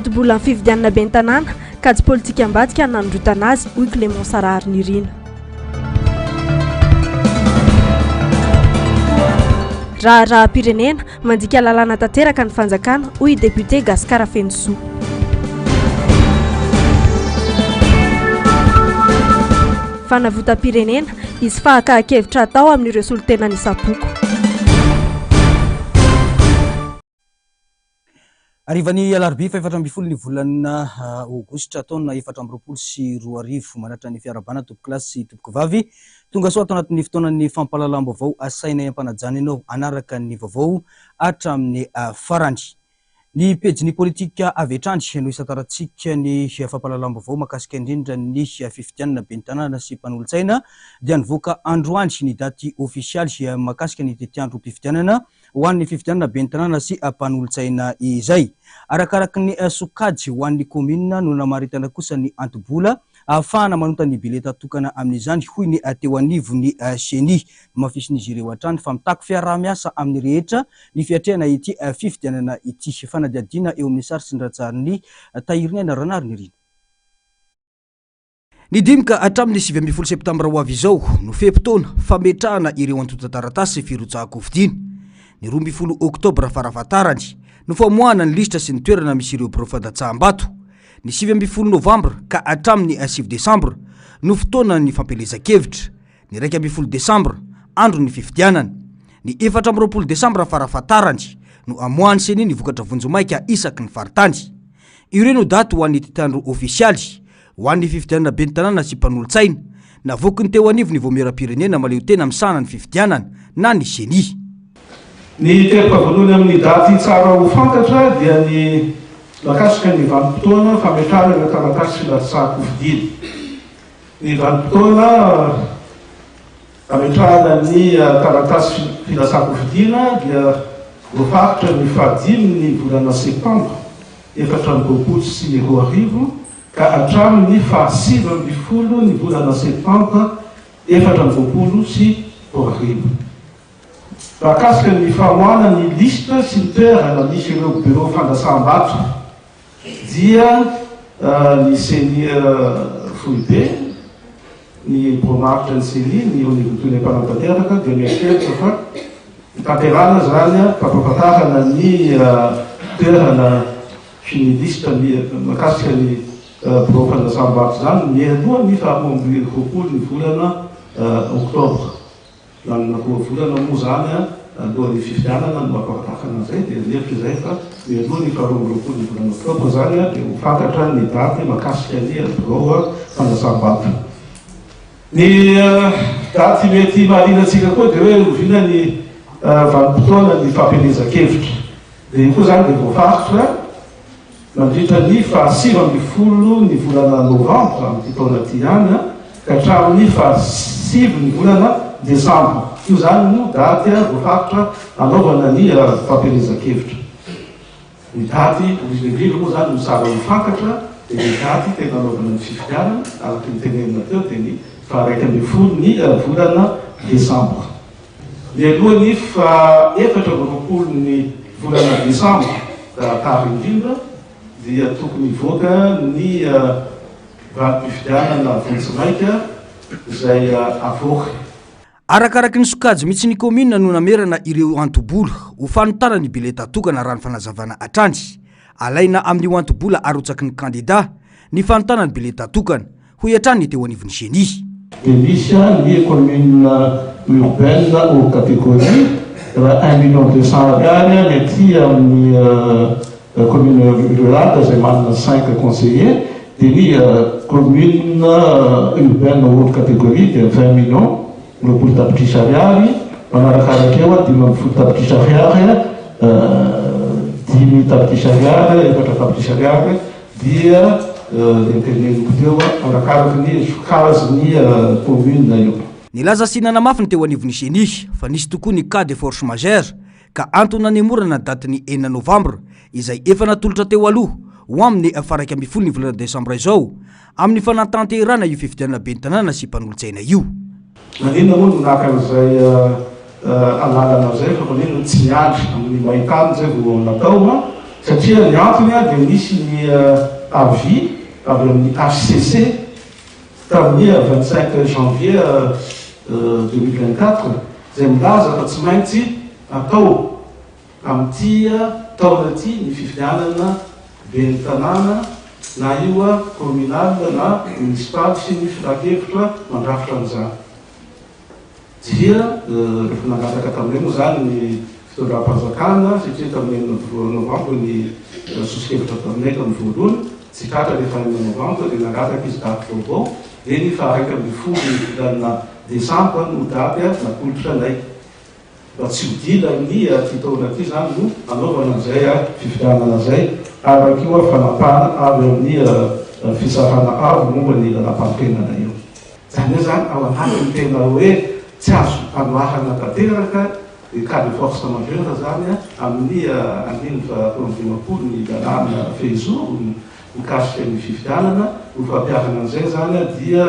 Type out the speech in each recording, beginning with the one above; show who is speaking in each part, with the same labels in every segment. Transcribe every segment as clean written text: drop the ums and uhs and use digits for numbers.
Speaker 1: antobola ny fividianana be ny tanàna ka tsy politika ambadika nanondrotana azy hoy Clément Sarary Nirina. Raha-pirenena mandika lalàna tanteraka ny fanjakana hoy député Gaskara Fensoa. Fanavotam-pirenena izy fahakahakevitra atao amin'ireo solotena ny Sapoko.
Speaker 2: Arivany alarbi fa 4 ny volana aogositra taona 2024 manatra ny fiarabana tompoko klasy tompoko vavy tonga soa ato anatin'ny fotoanan'ny fampahalalam-baovao asaina ampanajana ianao anaraka ny vaovao hatramin'ny farany. Ny pejiny politika avy hatrany no isataratsika ny fampahalalam-baovao mahakasika indrindra ny fifidianana be ny tanàna sy mpanolo-tsaina dia nivoaka androany ny daty ofisialy mahakasika ny tetiandro mpifidianana ho an'ny fifidianana be ny tanàna sy mpanolo-tsaina izay. Arakaraky ny sokajy ho an'ny komina no namaritana kosa ny antobola ahafahana manota ny bileta tokana amin'izany hoy ny teo anivo ny seni mafisin'izy ireo hatrany fa mitako fiaraha-miasa amin'ny rehetra ny fiatrehana ity fifidianana ity fanadiadiana eo amin'ny sary sy ny ratsariny Tahirinaina Ranary Nirina. Ny dimika hatramin'ny 9 septambra ho avy izao no fepotona fametrahana ireo antota-taratasy firotsahako fidiny. Ny 12 oktobra farafatarany no famoahana ny listra sy ny toerana misy ireo profadatsaham-bato. Ny 9 novambra ka hatramin'ny 7 desambra no fotoana ny fampelezan-kevitra. Ny 12 desambra andro ny fifidianana. Ny 14 desambra farafatarany no amoahany seni ny vokatra vonjomaika isaky ny faritany. Ireo no daty ho an'ny titandro ofisialy ho an'ny fifidianana be ny tanàna sy mpanolo-tsaina navoky ny teo anivo ny voamera-pirenena maleo tena misahana ny fifidianana na ny seni.
Speaker 3: Ny terim-pavanony amin'ny daty tsara ho fantatra dia ny mahakasika ny vanim-potoana fametrahana ireo taratasy filatsahako fidiny. Ny vanim-potoana fametrahana ny taratasy filatsahako fidina dia voafaritra ny fahadimy ny volana septambra 2024 ka hatramin'ny faha-9 ny volana septambra 2024. Mahakasika ny famoahana ny lista sy ny toerana misy ireo bureau fandrasam-bato dia ny seni foibe ny bromaritra ny seni ny onivotony mpanantanteraka dia mieritreritra fa tanterana zany fampafatahana ny toerana sy ny lista mahakasika ny bureau fandrasam-bato zany mialoha ny fahamoamby 20 ny volana oktobra. Nakoa volana moa zany alohan'ny fifidianana no mampafatahana zay dia lefitra zay fa mialoha ny faharoa-roapolo ny volana oktobra zany dia ho fantatra ny daty mahakasika ny bureau fandrasam-bato. Ny daty mety mahalianantsika koa dia hoe ovina ny vanim-potoana ny fampelezan-kevitra. Dia io koa zany dia voafaritra mandritra ny faha-9 ny volana novambra amin'ity taona ty ihany ka hatramin'ny faha-9 ny volana desambra. Io zany no daty voafaritra anaovana ny fampelezan-kevitra. Ny daty indrindra moa zany no sara ho fantatra dia ny daty tena anaovana ny fifidianana araky ny tenenina teo dia ny faha-1 ny volana desambra. Mialohan'ny fa-24 ny volana desambra tary indrindra dia tokony hivoaka ny vanim-pifidianana vonjimaika izay avoaka.
Speaker 2: Arakaraky ny sokajy mitsy ny komina no namerana ireo antobola ho fanotana ny bileta tokana raha ny fanazavana hatrany. Alaina amin'io antobola arotsaky ny kandida ny fanotana ny bileta tokana ho hatrany teo anivony seni.
Speaker 3: Dia misy ny commune urbaine aux catégories 1,200,000 ariary mety amin'ny commune rurale izay manana 5 conseillers dia ny commune urbaine haute catégorie dia 20 millions no polo tapitrisa ariary manarakaraka eo 12 tapitrisa ariary 10 tapitrisa ariary 4 tapitrisa ariary dia teneniko teo arakaraky ny sokajy ny commune io.
Speaker 2: Nilaza sinana mafy ny teo anivony seni fa nisy tokoa ny cas de force majeure ka antony nemorana daty ny 9 novambra izay efa natolotra teo aloha ho amin'ny 1 ny volana desambra izao amin'ny fanatanterana io fifidianana be ny tanàna sy mpanolo-tsaina io.
Speaker 3: Manina moa no nakazay alalana zay fa manina tsy miandry amin'ny mahitany zay vao natao satria ny antony dia misy ny avis avy amin'ny HCC tamin'ny 25 janvier 2024 izay milaza fa tsy maintsy atao amin'ity taona ity ny fifidianana ben'ny tanàna na io communal na municipal sy ny firakevitra mandrafitra an'izany dia rehefa nangataka tamin'ireny moa zany ny fitondram-panjakana satria tamin'ny novembre ny sosikevitra taminay tamin'ny voalohany tsy tratra rehefa 1 novembre dia nangataka izy daty vaovao dia ny faharaiky amin'ny folo fifidianana desambra no daty napolitra anay mba tsy hodila ny ty taona ty zany no anaovana an'izay fifidianana zay araky io fanapahana avy amin'ny fisarana avy momba ny lalam-panotenana io zany hoe zany ao anatiny tena hoe tsy azo anoahana tanteraka dia cas de force majeure zany amin'ny 1920 ny lalàna fehizo mikasika ny fifidianana no fampiarana an'izay zany dia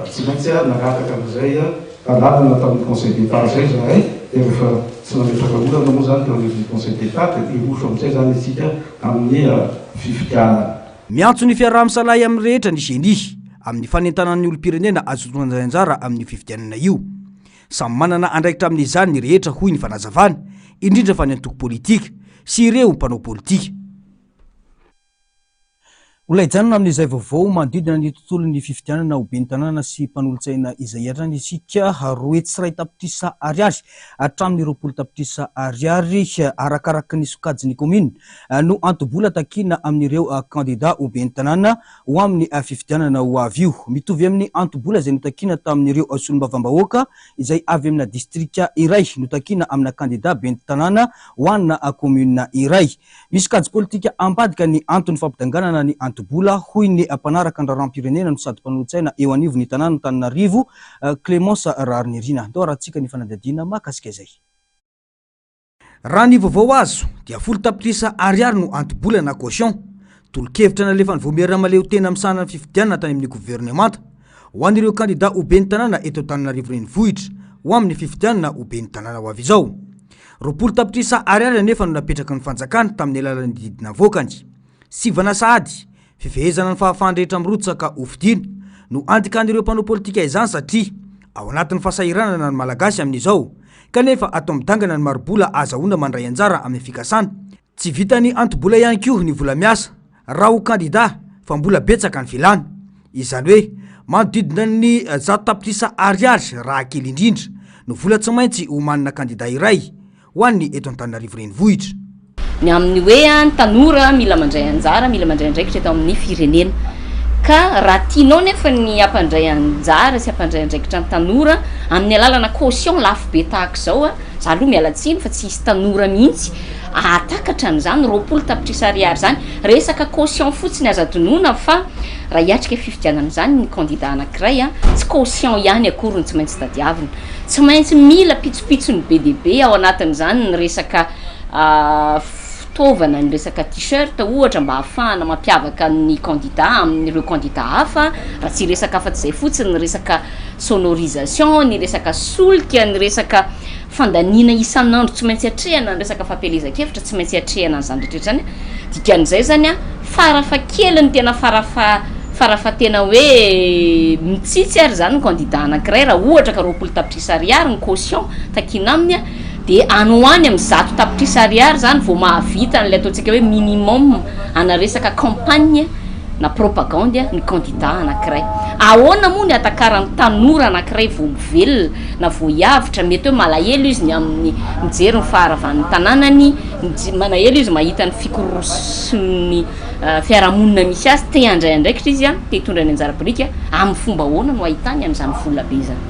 Speaker 3: tsy maintsy nagataka an'izay alalana tamin'ny conseil d'état zay zahay dia rehefa tsy nametraka olana moa zany teo anivon'ny conseil d'état dia irofo amin'izay zany isika amin'ny fifidianana.
Speaker 2: Miantso ny fiaraha-misalahy amin'ny rehetra ny génie amin'ny fanentanan'ny olom-pirenena azoton'izay anjara amin'ny fifidianana io. Samy manana andraikitra amin'izany ny rehetra hoy ny fanazavana, indrindra fa ny antoko politika sy ireo mpanao politika. Olaijanona amin'izay vaovao manodidina ny tontolon'ny fifidianana ho ben'ny tanàna sy mpanolontsaina izay hatrany isika roe tsiray tapitrisa ariary hatramin'ny 20 tapitrisa ariary arakaraka ny sokajiny commune no antobola takina amin'ireo candidat ho ben'ny tanàna ho amin'ny fifidianana ho avy io. Mitovy amin'ny antobola izay notakina tamin'ireo solombavambahoaka izay avy amina distrika iray notakina amina candidat ben'ny tanàna ho anna commune iray. Misy kajy politika ambadika ny antony fampidanganana ny antobola hoy ny mpanaraka andraram-pirenena no sady mpanolontsaina eo anivon'ny tanàna Antananarivo Clémence Rarinirina. Andao rahantsika ny fanadadiana mahakasika izay. Raha ny vaovao azo dia 10 tapitrisa ariary no antobola na caution tolo-kevitra nalefa ny voamera maleo tena misana ny fifidianana tany amin'ny gouvernemanta ho an'ireo candidat ho ben'ny tanàna eto Antananarivo renivohitra ho amin'ny fifidianana ho ben'ny tanàna ho avy izao. 20 tapitrisa ariary nefa no napetraka ny fanjakana tamin'ny alalan'ny didina vokany. Sivana sahady fifehezana ny fahafahana rehetra mirotsaka ho fidiana no andikan'ireo mpanao politika izany satria ao anatin'ny fahasahiranana ny malagasy amin'izao kanefa atao midangana ny marobola azahoana mandray anjara amin'ny fikasana. Tsy vitany antobola ihany koa ny vola miasa raha ho candidat fa mbola betsaka ny filana. Izany hoe manodidina ny 100 tapitrisa ariary raha kely indrindra no vola tsy maintsy ho manana candidat iray ho an'ny eto Antananarivo renivohitra.
Speaker 4: Ny amin'ny hoe tanora mila mandray anjara, mila mandray andraikitra eto amin'ny firenena. Ka raha tianao nefa ny ampandray anjara sy ampandray andraikitra ny tanora amin'ny alalana caution lafo be tahaka izao za aloha miala tsiny fa tsy hisy tanora mihitsy atakatra an'izany 20 tapitrisa ariary zany resaka caution fotsiny aza tonoina fa raha hiatrika fifidianana zany ny candidat anankiray tsy caution ihany akoriny tsy maintsy tadiavina, tsy maintsy mila pitsopitsony be dia be ao anatin'izany ny resaka fitaovana, ny resaka t-shirt ohatra mba ahafahana mampiavaka ny candidat amin'ireo candidat hafa, raha tsy resaka afa-tsy izay fotsiny ny resaka sonorisation, ny resaka solika, ny resaka fandaniana isan'andro tsy maintsy hatrehana, ny resaka fampelezan-kevitra tsy maintsy hatrehana an'izany rehetra zany. Dikan'izay zany farafahakeliny tena farafa tena hoe mitsitsy ary zany ny candidat anankiray raha ohatra ka 20 tapitrisa ariary ny caution takina aminy dia anohany amin'ny 100 tapitrisa ariary zany vao mahavita n'ilay ataontsika hoe minimum ana resaka campagne na propagande ny candidat anankiray. Ahoana moa ny atakaran'ny tanora anankiray vao mivelona na vao hiavitra mety hoe malahelo izy ny amin'ny mijery ny faharavan'ny tanànany, malahelo izy mahita ny fikoroson'ny fiarahamonina misy azy te handray andraikitra izy te hitondra ny anjara politika amin'ny fomba ahoana no ahitany an'izany vola be zany.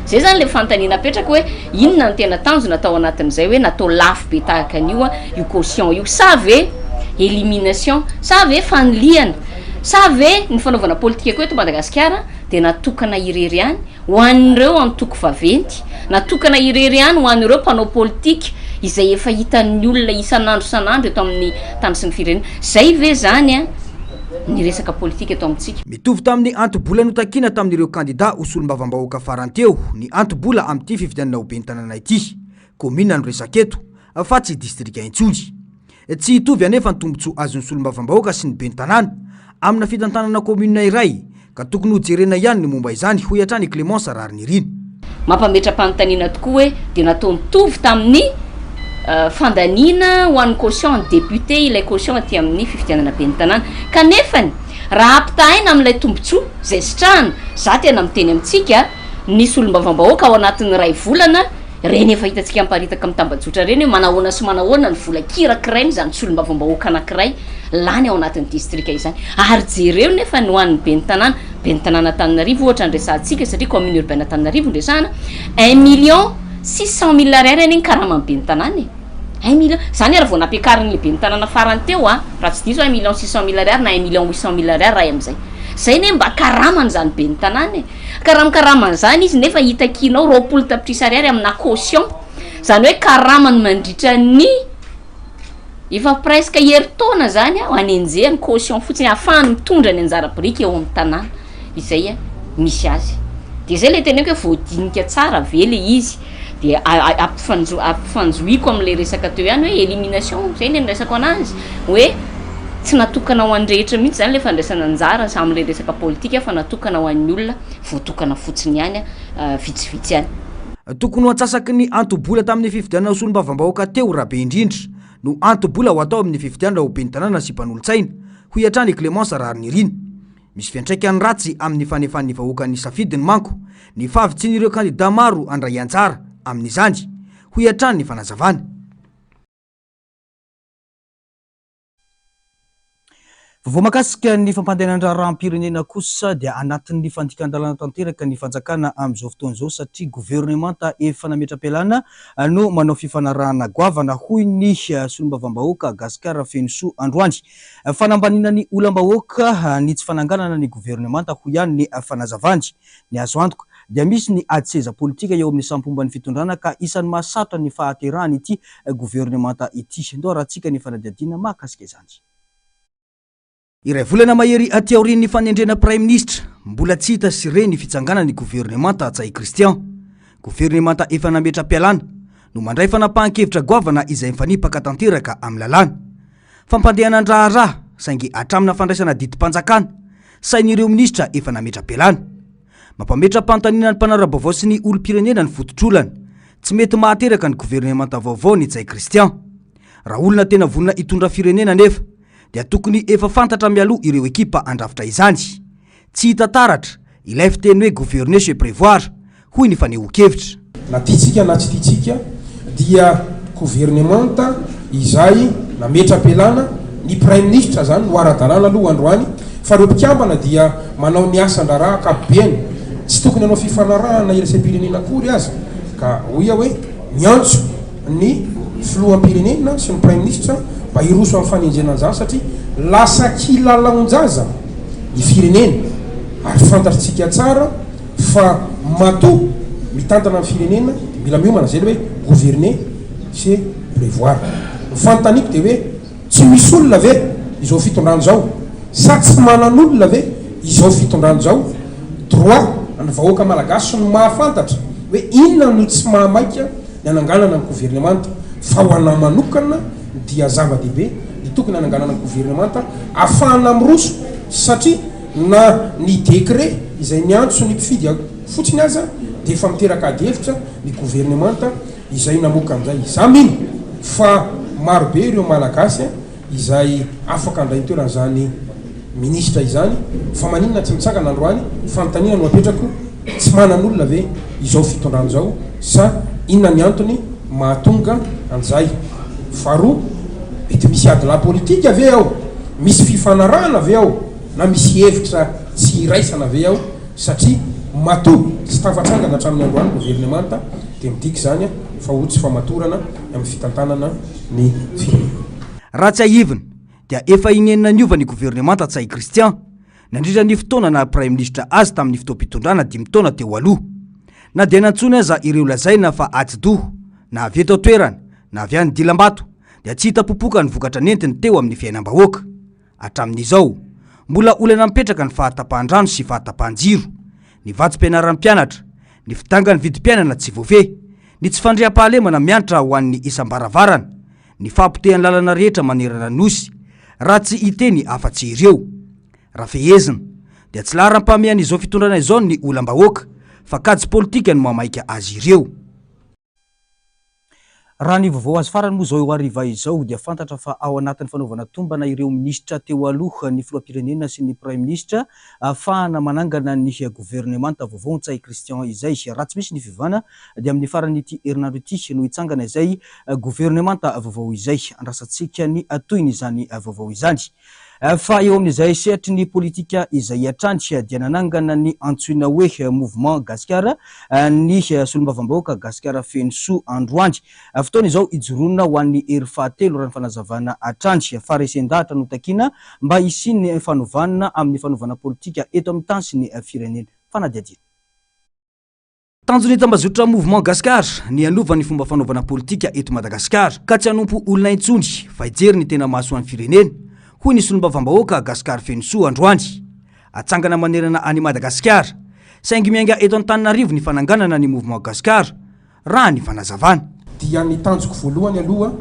Speaker 4: Zay zany le fantaniana apetraka hoe inona ny tena tanjona atao anatin'izay hoe natao lafo be tahaka an'io io caution io, sa ve élimination, sa ve faniliana, sa ve ny fanaovana politika koa eto Madagasikara dia natokana irery ihany ho an'ireo antoko vaventy, natokana irery ihany ho an'ireo mpanao politika izay efa hitan'ny olona isan'andro eto amin'ny tany sy ny firenena. Zay ve zany ny resaka politika eto amintsika.
Speaker 2: Mitovy tamin'ny antobola notakina tamin'ireo candidat ho solombavambahoaka faranteo ny antobola amin'ity fifidianana ho ben'ny tanàna ity commune no resaka eto fa tsy distrika intsony. tsy hitovy anefa ny tombontsoa azon'ny solombavambahoaka sy ny ben'ny tanàna amina fitantanana commune iray ka tokony ho jerena ihany ny momba izany hoy hatrany Clémence Rarnirina.
Speaker 4: Mampametra-panontaniana tokoa hoe dia natao nitovy tamin'ny fandaniana ho an'ny caution député ilay caution aty amin'ny fifidianana ben'ny tanàna kanefany raha ampitahaina amin'ilay tombontsoa zay sitrahana za tena miteny amintsika ny solombavambahoaka ao anatin'ny ray volana reny efa hitantsika miparitaka mitambajotra reny hoe manahoana sy manahoana ny vola kirakirainy zany solombavambahoaka anankiray lany ao anatin'ny distrika izany ary jereo nefa ny hoan'ny ben'ny tanàna Tananarivo ohatra ndresantsika satria commune urbaine Tananarivo ndresana 1,600,000 ariary eny karama amin'ny ben'ny tanàna 1 million zany ary vao nampiakariny le ben'ny tanàna farany teo raha tsy diso 1,600,000 ariary na 1,800,000 ariary raha am'izay zay ne mba karamany zany ben'ny tanàna karamkaramany zany izy nefa hitakinao 20 tapitrisa ariary amina caution zany hoe karamany mandritra ny efa presque herintaona zany anenjehany caution fotsiny ahafahany mitondra ny anjara biriky eo amin'ny tanàna izay misy azy de zay le teneko hoe voadinika tsara ve le izy de ampifanjoiko am'le resaka teo ihany hoe élimination zay le resako anazy hoe tsy natokana ho an'ny rehetra mihitsy zany le fandraisana anjara sam'le resaka politika fa natokana ho an'ny olona voatokana fotsiny ihany vitsivitsy ihany.
Speaker 2: Tokony ho antsasaky ny antobola tamin'ny fifidianana solombavambahoaka teo rabe indrindra no antobola ho atao amin'ny fifidianana ho ben'ny tanàna sy mpanolo-tsaina hoy hatrany Clémence Rarnirina. Misy fiantraikany ratsy amin'ny fanefan'ny vahoaka ny safidiny manko ny favitsin'ireo kandida maro andray anjara amin'izany hoy hatrany ny fanazavana. Vao makasika ny fampandehanana rahampirenena kosa dia anatin'ny fandikan-dalàna tanteraka ny fanjakana amin'izao fotoan'izao satria gouvernemanta efa nametra-pialana no manao fifanarahana goavana hoy ny solombavambahoaka Gaspard Fenisoa androany. Fanambanina ny olam-bahoaka ny tsy fananganana ny gouvernemanta hoy ihany ny fanazavany. Ny azo antoka dia misy ny ady seza politika eo amin'ny sampomban'ny fitondrana ka isan'ny mahasarotra ny fahaterahany ity gouvernemanta ity. Ndao rahantsika ny fanadihadiana mahakasika izany. Iray volana mahery aty aorian'ny fanendrena Prime Ministre mbola tsy hita sy reny fitsanganany gouvernemanta Tsay Christian. Gouvernemanta efa nametra-pialana no mandray fanapahan-kevitra goavana izay mifanipaka tanteraka amin'ny lalàna. Fampandehana andraharaha saingy hatramina fandraisana didim-panjakana sain'ireo ministra efa nametra-pialana. Mampametra-panontaniana ny mpanara-baovao sy ny olom-pirenena ny fototrolana. Tsy mety mahateraka ny gouvernemanta vaovao ny Tsay Christian. Raha olona tena vonona hitondra firenena nefa dia tokony efa fantatra mialoha ireo ekipa andrafitra izany. Tsy hita taratra ilay fiteny hoe gouverner se prévoir hoy ny fanehoan-kevitra.
Speaker 5: Na tiatsika na tsy tiatsika dia gouvernemanta izay nametra-pialana ny prime ministre zany no ara-dalàna aloha androany fa reo mpikambana dia manao ny asan-draraha ankapobeny tsy tokony hanao fifanarahana iraisam-pirenena akory azy ka hoy hoe miantso ny filoham-pirenena sy ny prime ministre mba hiroso amin'ny fanenjenanjaza satria lasa kilalaonjaza ny firenena ary fantatritsika tsara fa matoa mitantana amin'ny firenena mila miomana zay le hoe gouverner c'est prévoir. Fantaniko dia hoe tsy misy olona ve izao fitondrano zao sa tsy manan'olona ve izao fitondrano zao droit ny vahoaka malagasy no mahafantatra hoe inona no tsy mahamaika ny ananganana ny gouvernemanta fa ho ana manokana dia zava-dehibe ny tokony ananganana ny gouvernemanta ahafahana miroso satria na ny décret izay niantso ny mpifidy fotsiny aza dia efa miteraka ady hevitra ny gouvernemanta izay namoaka an'izay. Za mino fa marobe ireo malagasy izay afaka andray toeran'izany ministra izany fa maninona tsy mitsangana androany fanontaniana no apetrako tsy manan'olona ve izao fitondrano zao sa inona ny antony mahatonga an'izay. Faharoa mety misy ady la politika ave ao, misy fifanarahana ave ao, na misy hevitra tsy iraisana ave ao satria matoa tsy tafatsangana hatramin'ny androany gouvernemanta dia midika zany fa ho tsy famatorana amin'ny fitantanana ny firenena.
Speaker 2: Raha tsy ahivina dia efa inenina niova ny gouvernemanta Tsay Christian nandritra ny fotoana na prime ministre azy tamin'ny fotoam-pitondrana 5 taona teo aloha. Na dia nantsony aza ireo lazaina fa atsidoho na avy eto toerana na avy any Dilambato dia tsy hita popoka ny vokatra nentiny teo amin'ny fiainam-bahoaka. Hatramin'izao mbola olana mipetraka ny fahatapahan-drano sy fahatapahan-jiro, ny vatsim-pianaran'ny mpianatra, ny fidangany vidim-pianana tsy voafehy, ny tsy fandriam-pahalemana mianatra ho an'ny isam-baravarana, ny fampotehany lalana rehetra manerana nosy raha tsy hiteny afa-tsy ireo raha fehezina dia tsy lara-pamehan' izao fitondrana izao ny olam-bahoaka fa kajy politika no mamaika azy ireo. Raha ny vaovao azy farany moa zao eo ariva izao dia fantatra fa ao anatin'ny fanaovana tombana ireo minisitra teo aloha ny filoham-pirenena sy ny prime ministre ahafahana manangana ny gouvernemanta vaovao Ntsay Christian izay raha tsy misy ny fivana dia amin'ny farany ity herinandro ity no hitsangana izay gouvernemanta vaovao izay andrasantsika ny atoyny izany vaovao izany. Fa eo amin'izay sehatry ny politika izay atrany dia nanangana ny antsoina hoe mouvement gaskara ny solombavambahoaka gaskara fenosoa androany fotoana izao ijoronona ho an'ny hery fahatelo raha ny fanazavana atrany fa resendahatra no takina mba hisiny fanovanana amin'ny fanovana politika eto amin'ny tany sy ny firenena fanadiadina. Tanjony tambazotra mouvement gaskara ny anova ny fomba fanaovana politika eto Madagasikara ka tsy hanompo olona intsony fa hijery ny tena mahasoan'ny firenena hoy ny solombavambahoaka gaskara fenosoa androany atsangana manerana any Madagasikara saingy miainga eto Antananarivo ny fananganana ny mouvement gaskara raha ny fanazavana
Speaker 5: dia ny tanjoko voalohany aloha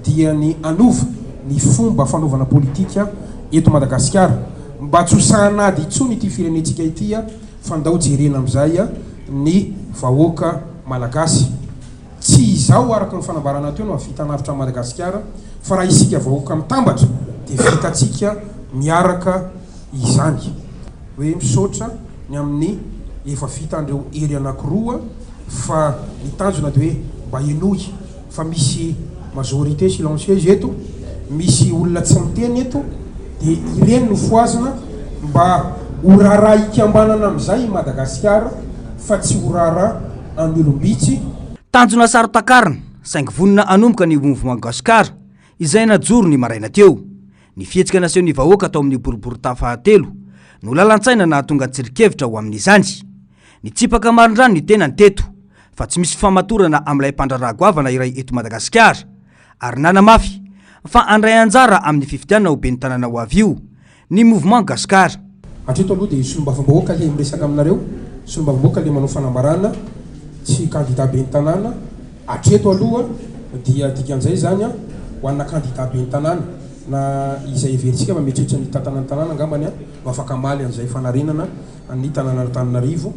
Speaker 5: dia ny anova ny fomba fanaovana politika eto Madagasikara mba tsy hosanady intsony ity firenentsika ity fandao jerena amin'izay ny vahoaka malagasy tsy izao araka ny fanambarana teo no avita navitra Madagasikara fa raha isika vahoaka mitambatra dia vitatsika miaraka izany hoe misaotra ny amin'ny efa vita andreo hery anankiroa fa ny tanjona dia hoe mba enoy fa misy majorité silencieuse eto misy olona tsy miteny eto dia ireny no foazina mba horara ikambanana amin'izay Madagasikara fa tsy horara amin'ny olombitsy.
Speaker 2: Tanjona sarotakarina saingy vonina anomboka ny mouvement gaskara izay najoro ny maraina teo ny fihetsika nasehon'ny vahoaka atao amin'ny boriborita fahatelo no lalantsaina nahatonga tsirikevitra ho amin'izany ny tsipaka marindrano ny tena ny teto fa tsy misy famatorana amin'ilay mpandraragoavana iray eto Madagasikara ary nanamafy fa andray anjara amin'ny fifidianana ho ben'ny tanàna ho avy io ny mouvement gaskara.
Speaker 5: Hatreto aloha dia solombavambahoaka le miresaka aminareo solombavambahoaka le manao fanambarana tsy candidat ben'ny tanàna hatreto aloha dia dikan'izay zany ho anna candidat ben'ny tanàna na izay everitsika mametritra ny tantanany tanàna angambany no afaka maly an'izay fanarenana ny tanàna Antananarivo.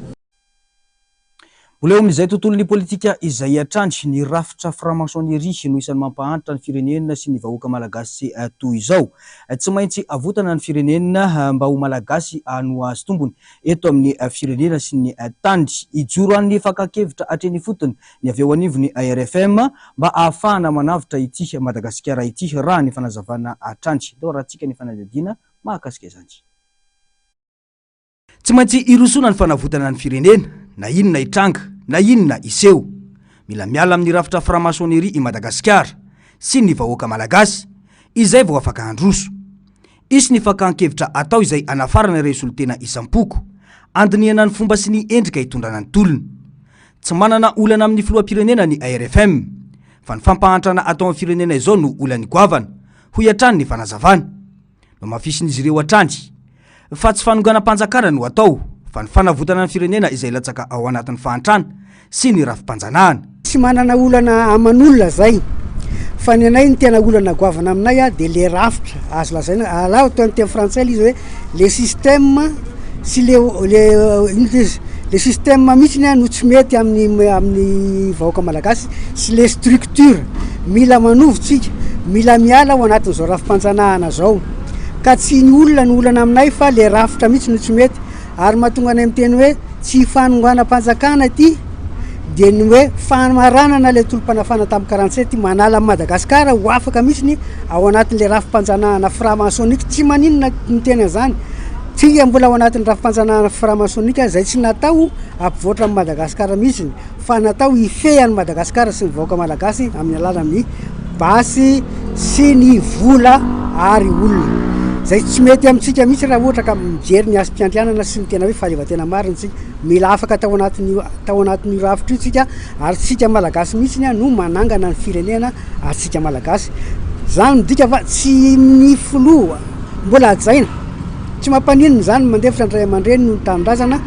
Speaker 2: Mbola eo amin'izay tontolon'ny politika izay atrany ny rafitra franc-maçonnerie no isan'ny mampahantra ny firenena sy ny vahoaka malagasy toy izao tsy maintsy avotana ny firenena mba ho malagasy no azy tombony eto amin'ny firenena sy ny tany ijoro an'ny fakakevitra hatreny fotony ny avy eo anivony RFM mba ahafahana manavitra ity Madagasikara ity raha ny fanazavana atrany dao raha tsika ny fanadihadiana mahakasika izany. Tsy maintsy irosona ny fanavotana ny firenena na inona itranga na inona iseho mila miala amin'ny rafitra franc-maçonnerie i Madagasikara sy ny vahoaka malagasy izay vao afaka handroso isy ny fakan-kevitra atao izay anafarana ireo solotena isam-poko andiniana ny fomba sy ny endrika hitondrana ny tolona tsy manana olana amin'ny filoham-pirenena ny RFM fa ny fampahantrana atao amin'ny firenena izao no olany goavana ho iatrany ny fanazavana no mafisin'izy ireo atrany fa tsy fanonganam-panjakana no atao fa ny fanavotana ny firenena izay latsaka ao anatin'ny fahantrana sy ny rafim-panjanahana.
Speaker 6: Tsy manana olana aman'olona zay fa ny anay ny tena olana goavana aminay dia le rafitra azo lazaina ala atao ny teny frantsay izy hoe le système sy le système mihitsy no tsy mety amin'ny vahoaka malagasy sy le structure mila manovotsika mila miala ao anatin'izao rafim-panjanahana zao ka tsy ny olona ny olana aminay fa le rafitra mihitsy no tsy mety ary mahatonga anay miteny hoe tsy fanonganam-panjakana ity dia ny hoe famaranana le tolom-panafana tamin'ny 47 manala Madagasikara ho afaka mihitsy ao anatin'le rafim-panjanahana franc-maçonnique tsy maninona ny tena zany tsy mbola ao anatin'ny rafim-panjanahana franc-maçonnique zay tsy natao ampivoatra amin'ny Madagasikara mihitsy fa natao ifehan'ny Madagasikara sy ny vahoaka malagasy amin'ny alalan'ny basy sy ny vola ary olona zay tsy mety amintsika mihitsy raha ohatra ka mijery ny asym-piandrianana sy ny tena hoe fahaleovatena marina tsika mila afaka tao anatin'ny rafitra io tsika ary tsika malagasy mihitsy no manangana ny firenena atsika malagasy zany midika fa tsy ny filoha mbola ajaina tsy mampaninona zany mandefitra andray aman-dreny no tanindrazana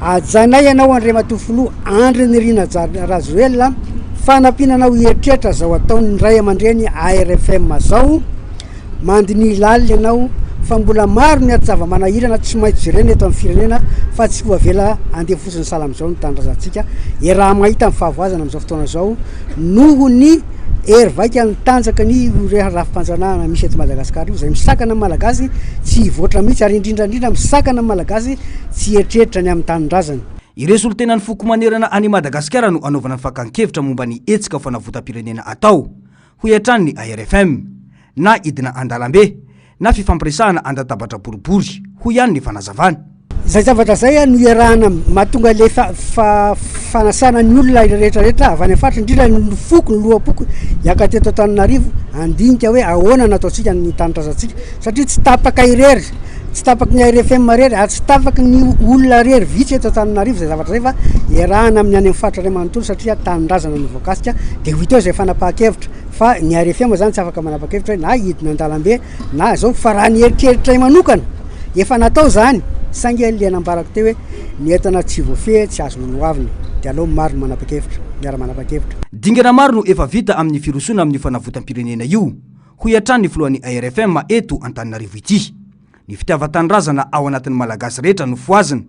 Speaker 6: ajanay ianao Andriamatoa filoha Andry Nirina Rajoelina fanampiananao eritreritra zao ataony ray aman-dreny ARFM zao mandiny laly ianao fa mbola maro ny zava-manahirana tsy maintsy jerena eto amin'ny firenena fa tsy voavela andeha fosiny salama zao ny tanindrazantsika raha mahita amin'ny fahavoazana amin'izao fotoana zao noho ny ery vaika ny tanjaka ny rafim-panjanahana misy eto Madagasikara io zay misakana malagasy tsy voatra mihitsy ary indrindrandrindra misakana malagasy tsy eritreritra ny amin'ny tanindrazana.
Speaker 2: Iresolo tena ny foko manerana any Madagasikara no anaovana ny fakan-kevitra momba ny etsika fanavotam-pirenena atao ho iantrany ny ARFM na idina andalambe na fifampiresahana andatabatra boribory ho ihany ny fanazavana.
Speaker 6: Zay zavatra zay no iarahana mahatonga le fanasana ny olona rehetrarehetra avy any faritra indrindra ny foko ny lohapoko hiaka teto Antananarivo andinika hoe ahoana nataontsika ny tanindrazantsika satria tsy tapaka irery tsy tapaka ny ARFM rery ary tsy tapaka ny olona rery vitsy eto Antananarivo zay zavatra zay fa iarahana amin'ny any amin'ny faritra ray manontolo satria tanindrazana ny voakasika dia ho ito zay fanapahakevitra fa ny ARFM zany tsy afaka manapa-kevitra na idina andalambe na zao fa raha ny eritreritra manokana efa natao zany sangy le nambarako teo hoe ny entana tsy voafehy tsy azo noavina dia aloha maro manapa-kevitra miara manapa-kevitra.
Speaker 2: Dingana maro no efa vita amin'ny firosona amin'ny fanavotam-pirenena io ho iantrany ny filohan'ny ARFM eto Antananarivo ity. Ny fitiavan-tanindrazana ao anatin'ny malagasy rehetra no foazina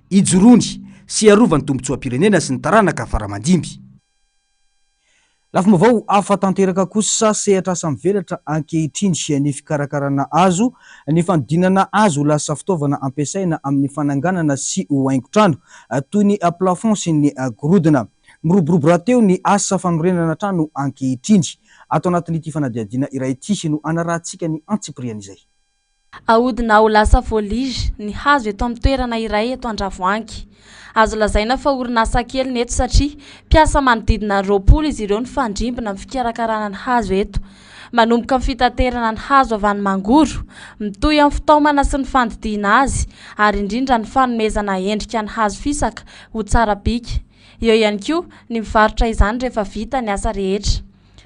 Speaker 2: ijorony sy arovany tombotsoam-pirenena sy ny taranaka faramandimby. Lafim-baovao afa-tanteraka kosa sehatra asa mivelatra ankehitriny sy ny fikarakarana azo ny fanodinana azo lasa fitaovana ampiasaina amin'ny fananganana sy haingo-trano toy ny plafond sy ny gorodona. Miroborobo rahateo ny asa fanorenana trano ankehitriny. Ato anatin'ity fanadiadiana iray ity no anarahantsika ny antsipriana izay.
Speaker 7: Ahodina ho lasa volige ny hazo eto amin'ny toerana iray eto Andravoahangy. Azo lazaina fa orinasa kely neto satria piasa manodidina 20 izy ireo ny fandrimbona amin'ny fikarakarana ny hazo eto. Manomboka amin'ny fitaterana ny hazo avy any Mangoro, mitohy amin'ny fitaomana sy ny fandidiana azy ary indrindra ny fanomezana endrika ny hazo fisaka ho tsara bika. Eo ihany koa ny mivarotra izany rehefa vita ny asa rehetra.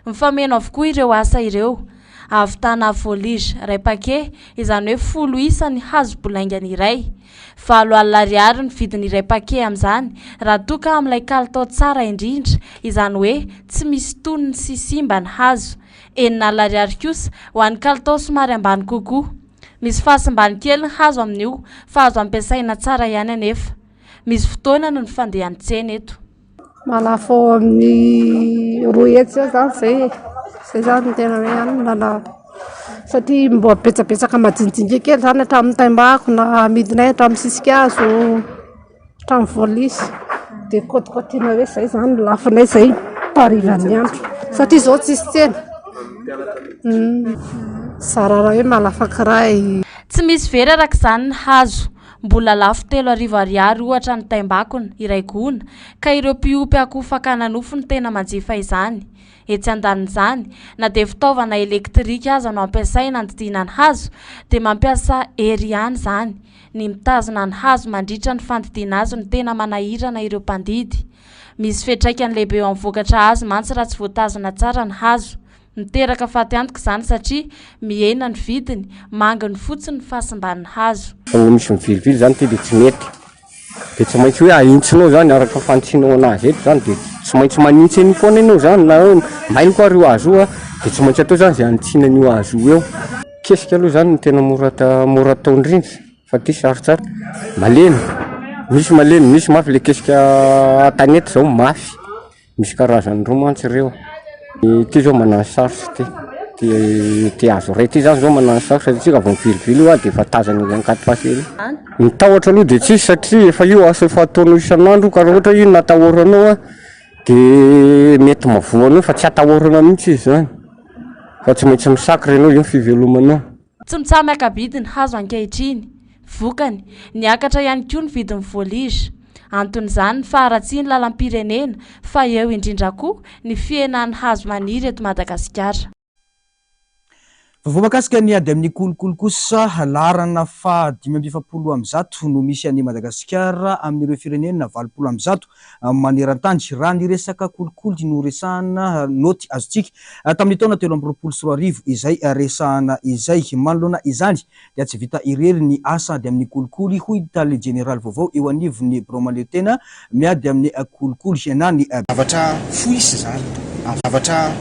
Speaker 7: Mifameno avokoa ireo asa ireo. Ahavitana volige ray paquet izany hoe 10 isa ny hazo bolaingany iray. 7 alina ariary ny vidiny iray paquet amin'izany raha toka amin'ilay kalitao tsara indrindra izany hoe tsy misy tonony sy simba ny hazo. 9 alina ariary kosa ho an'ny kalitao somary ambany kokoa. Misy fahasimbany kely ny hazo amin'io fa azo ampiasaina tsara ihany anefa. Misy fotoana no ny fandehan'ny tsena eto.
Speaker 8: Malafo amin'ny 2 hetsy zany zay zany tena hoe any lala satria mbo betsabetsaka madinidinga kely zany hatramin'ny taimbako na midinay hatramin'ny sisikazo hatramin'ny volisy dia kôtikotiana hoe zay zany lafinay zay parivany andro satria zao tsisy tsena sarara hoe malafakiray.
Speaker 7: Tsy misy vera araka izany ny hazo. Mbola lafo 3 ariary ohatra ny taimbakony iray gona ka ireo mpiompy akoho fakana nofo ny tena manjifa izany. Etsy andanin'izany na dia fitaovana elektrika aza no ampiasaina andidiana ny hazo dia mampiasa hery ihany izany. Ny mitazona ny hazo mandritra ny fandidiana azy no tena manahirana ireo mpandidy. Misy fiantraikany lehibe eo amin'ny vokatra azo mantsy raha tsy voatazona tsara ny hazo. Miteraka faty antoka izany satria mihena ny vidiny, mangany fotsiny ny fahasimban'ny hazo.
Speaker 9: Misy mivilivily zany dia tsy mety. Dia tsy maintsy hoe ahintsinao zany araka fanitsinao anazy eto zany dia tsy maintsy manintsy ny foana ianao zany na mainy koa rio hazo io dia tsy maintsy atao zany zay anitsinana io hazo eo. Kesika aloha zany no tena mora atao indrindra fa ty sarotsara. Malemy, misy mafy le kesika atanety zao mafy. Misy karazany roa mantsy ireo. Ty zao manano sarotsy ty hazo ray ty zany zao manano sarotsy satria vao mivilivily io dia efa tazana ny ankaty pasely. Mitahotra aloha dia tsisy satria efa io asa efa ataonao isan'andro ka raha ohatra io natahoranao dia mety mavoanao fa tsy atahorana mihitsy izy zany fa tsy maintsy misakry ianao io fivelomanao.
Speaker 7: Tsy mitsamy akabidy ny hazo ankehitriny. Vokany niakatra ihany koa ny vidin'ny volige. Anton'izany fa aratsy ny lalam-pirenena fa eo indrindra koa ny fihenan'ny hazo maniry eto Madagasikara.
Speaker 2: Vao makasika ny ady amin'ny kolokolo kosa larana fa 570 no misy any Madagasikara amin'ireo firenena 700 maneran-tany raha ny resaka kolokolo no resahana noty azontsika tamin'ny taona 2024 izay resahana izay manoloana izany dia tsy vita irery ny asa ady amin'ny kolokolo hoy tale general vaovao eo anivon'ny Bromaletena miady amin'ny kolokolo na ny
Speaker 10: zavatra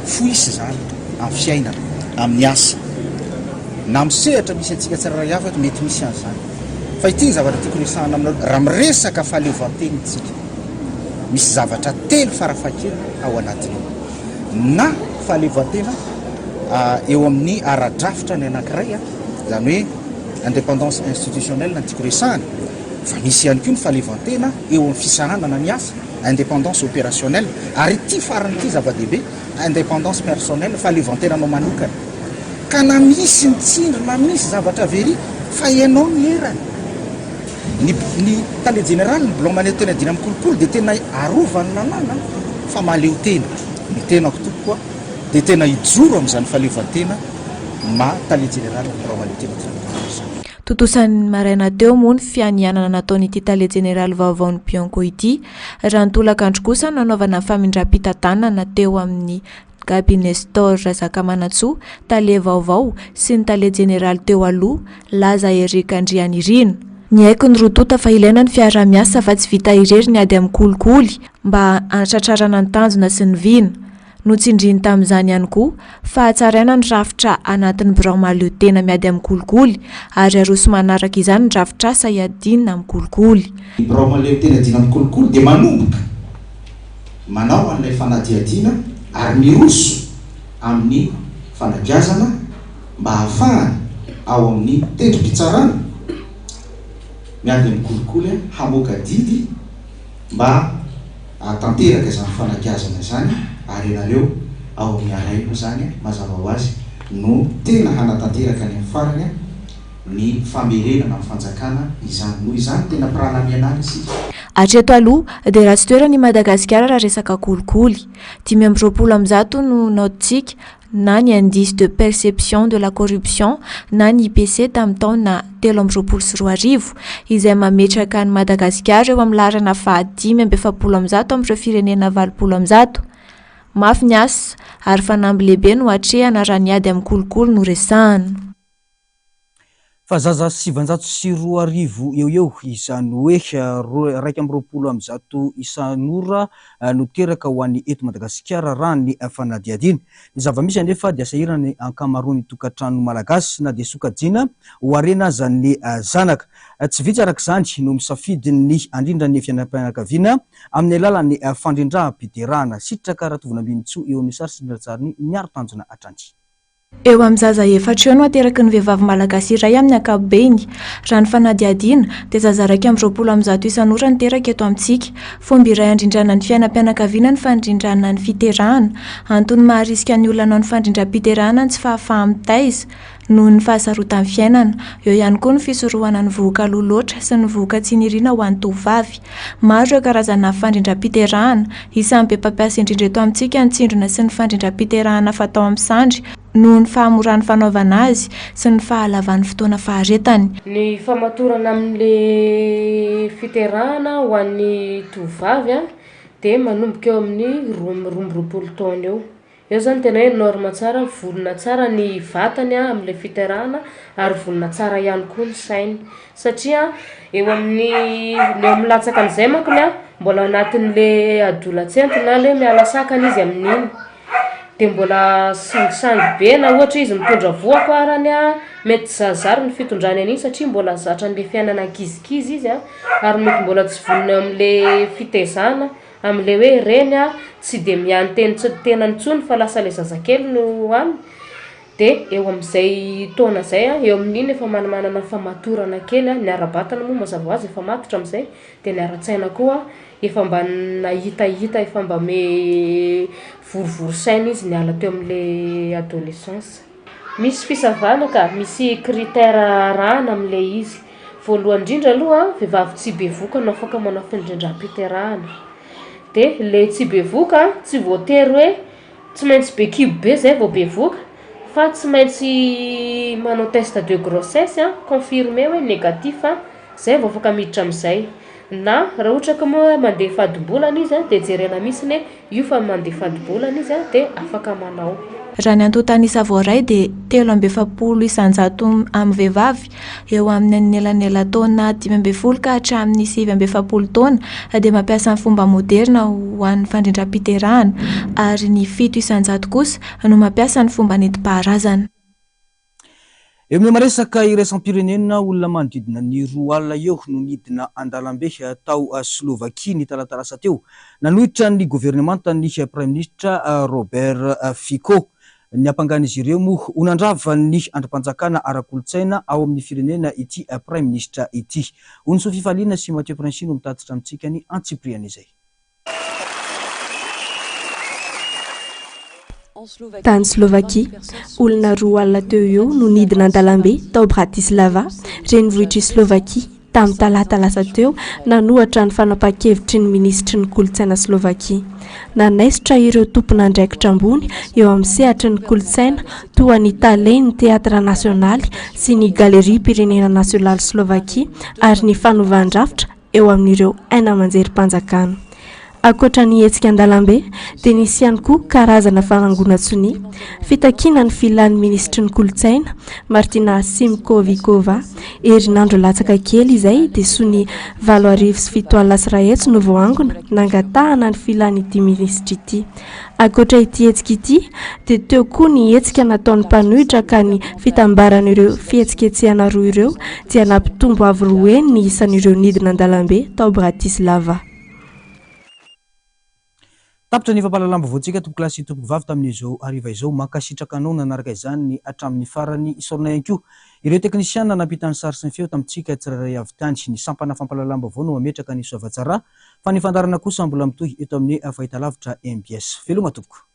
Speaker 10: foisy zany amin'ny fiainana amin'ny asa na misehatra misy antsika tsara afaka mety misy azy zany fa ity zavatra tiako resahana aminao raha miresaka fahaleovan-tena tsika misy zavatra telo farafakely ao anatiny na fahaleovan-tena eo amin'ny ara-drafitra ny anankiray zany hoe indépendance institutionnelle na tiako resahana fa misy ihany koa ny fahaleovan-tena eo amin'ny fisahanana ny asa indépendance opérationnelle ary ty farany ty zava-dehibe indépendance personnelle fahaleovan-tena anao manokana ka na misy mitsindry na misy zavatra very fa ianao ny erany ny tale général ny blomane tena dina amin'ny kolokolo dia tena arovany nanana fa mahaleo tena ny tenako toko koa dia tena hijoro amin'izany fahaleovan-tena ma tale général ny blomane tena
Speaker 11: totosan'ny maraina teo moa ny fianianana nataonyity tale général vaovao ny Bianco ity raha nytolakandro kosa nanaovana famindram-pitantanana teo amin'ny Gabi Nestor Zakamanatsoa tale vaovao sy ny tale général teo aloha laza Erika Andrianirina ny haiko ny rotota fa ilaina ny fiara-miasa fa tsy vita irery ny ady amin'ny kolikoly mba anatratrarana ny tanjona sy ny vina no tsindriny tamin'izany ihany koa fa hatsaraina ny rafitra anatin'ny Bromaleo tena miady amin'ny kolikoly ary aroso manaraka izany ny rafitra asa iadina amin'ny kolikoly.
Speaker 10: Ny Bromaleo tena dina amin'ny kolikoly dia manomboka manao an'ilay fanadiadiana ary miroso amin'ny fanagiazana mba hahafahany ao amin'ny tendrom-pitsarana miady amin'ny kolikoly hamoaka didy mba hatanteraka izany fanagiazana izany ary nareo ao amin'ny aray moa zany mazava ho azy no tena hanatanteraka ny amin'ny farany ny famerenana amin'ny fanjakana izany noho izany tena piranamianany isika.
Speaker 11: Hatreto aloha dia raha tsy toerany Madagasikara raha resaka kolikoly 520 no naotintsika na ny indice de perception de la corruption na ny IPC tamin'ny taona 2024 izay mametraka ny Madagasikara eo amin'ny larana fa 570 amin'ireo firenena 700 mafy ny asa ary fanamby lehibe no hatrehana raha ny ady amin'ny kolikoly no resahana.
Speaker 2: Fa zaza 720 eo izany hoe 220 isan'ora no teraka ho an'ny eto Madagasikara raha ny fanadiadiana. Ny zava-misy anefa dia sahirana ankamaroany tokantrano malagasy na dia sokajiana ho arena aza ny zanaka. Tsy vitsy arak'izany no misafidy ny andrindra ny fianam-pianakaviana amin'ny alalan'ny fandrindraham-piderahana sitraka ratovina ambinitsoa eo amin'ny sary sy ny ratsariny miaro tanjona atranty.
Speaker 11: Eo amin'ny zaza efatra eo no ateraky ny vehivavy malagasy iray amin'ny ankapobeny raha ny fanadiadiana dia zaza raiky amin'ny 20 isan'ora niteraka eto amintsika. Fomba iray andrindrana ny fianam-pianakaviana ny fandrindrana ny fiterahana antony maharisika ny olona ny fandrindram-piterahana tsy fahafaha mitaiza noho ny fahasarotan'ny fiainana. Eo ihany koa ny fisorohana ny vovoka loloatra sy ny vovoka tsy niriana ho an'ny tovovavy. Maro ireo karazana fandrindram-piterahana isan'ny be mpampiasa indrindra eto amintsika ny tsindrona sy ny fandrindram-piterahana fatao amin'ny sandry noho ny fahamoran'ny fanaovana azy sy ny fahalavan'ny fotoana faharetany.
Speaker 12: Ny famatorana amin'le fiterahana ho an'ny tovovavy dia manomboka eo amin'ny 20 taona eo. Eo zany tena hoe norma tsara, volona tsara ny vatany amin'le fiterahana ary volona tsara ihany koa ny sainy satria eo amin'ny latsaka an'izay manko mbola anatin'le adolatsentona le miala sakana izy amin'iny dia mbola sangisangy be na ohatra izy mitondra voako arany mety zazary ny fitondrany an'iny satria mbola zatra an'le fiainana kizikizy izy ary mety mbola tsy vonona amin'le fitezana amin'le hoe reny tsy dia miany tenany tsony fa lasa le zazakely no any dia eo amin'izay taona zay eo amin'iny efa manamanana famatorana kely ny arabatana moa mazava ho azy efa matotra amin'izay dia ny aratsaina koa efa mba nahitahita efa mba me vorovorosaina izy ny ala teo amin'le adolescence. Misy fisavana ka misy critère arahana amin'le izy. Voalohany indrindra aloha vehivavy tsy be voka no afaka manao fandrindram-piterahana dia le tsy be voka tsy voatery hoe tsy maintsy be kibo be zay vao be voka fa tsy maintsy manao test de grossesse a confirmé hoe négatif a zay vao afaka miditra amin'izay na raha ohatra ka moa mandeha fadimbolana izy a dia jerena mihitsiny hoe io fa mandeha fadimbolana izy a dia afaka manao.
Speaker 11: Raha ny antontanisa voaray dia 3.7 isanjato amin'ny vehivavy eo amin'ny elanela taona 5 ka hatramin'ny 7.7 taona dia mampiasa ny fomba moderna ho an'ny fandrindram-piterahana ary ny 7 isanjato kosa no mampiasa ny fomba nentim-paharazana.
Speaker 2: Eo amin'ny maresaka iraisam-pirenena olona manodidina ny 2 alina eo no nidina an-dalambe tao Slovakie ny talatalasa teo. Nanohitra ny gouvernemanta ny Prime Ministre Robert Fico. Ny ampangan'izy ireo moa honandrava ny andrim-panjakana ara-kolotsaina ao amin'ny firenena ity Prime Ministre ity. Ony Sophie Falina sy Mathieu Princino mitatitra amintsika ny antsipriana izay.
Speaker 1: Tany Slovakie, olona 2 alina teo eo no nidina an-dalambe tao Bratislava, renivohitr'i Slovakie. Tamin'ny talata lasa teo nanohatra ny fanapa-kevitry ny ministry ny kolotsaina Slovakie. Nanaisotra ireo tompon'andraikitra ambony eo amin'ny sehatry ny kolotsaina toa ny Tallinn ny Teatra Nasionaly sy ny Galerie Pirenena Nasionaly Slovakie ary ny fanovan-drafitra eo amin'ireo aina amanjerim-panjakana. Akoatra ny hetsika an-dalambe dia nisy ihany koa karazana fanangonantsony fitakiana ny filan'ny ministry ny kolotsaina Martina Simkovikova. Herinandro latsaka kely izay dia sony 7:07 no voangona nangatahana ny filan'ity ministry ity. Akoatra ity hetsika ity dia teo koa ny hetsika nataon'ny mpanohitra ka ny fitambaran'ireo fihetsiketsehana roa ireo dia nampitombo avy roa ny isan'ireo nidina an-dalambe tao Bratislava.
Speaker 2: Tapitra ny fampalalambo voantsika tompo klasy tompo vavy tamin'izao hariva izao mankasitraka anao nanaraka izany ny hatramin'ny farany isaorana ihany koa. Ireo teknisiana nampitany sary sy ny feo tamintsika tsirairay avy tany ny sampana fampalalambo avao no mametraka ny soavatsara fa ny fandarana kosa mbola mitohy eto amin'ny fahitalavitra MBS. Veloma tompoko.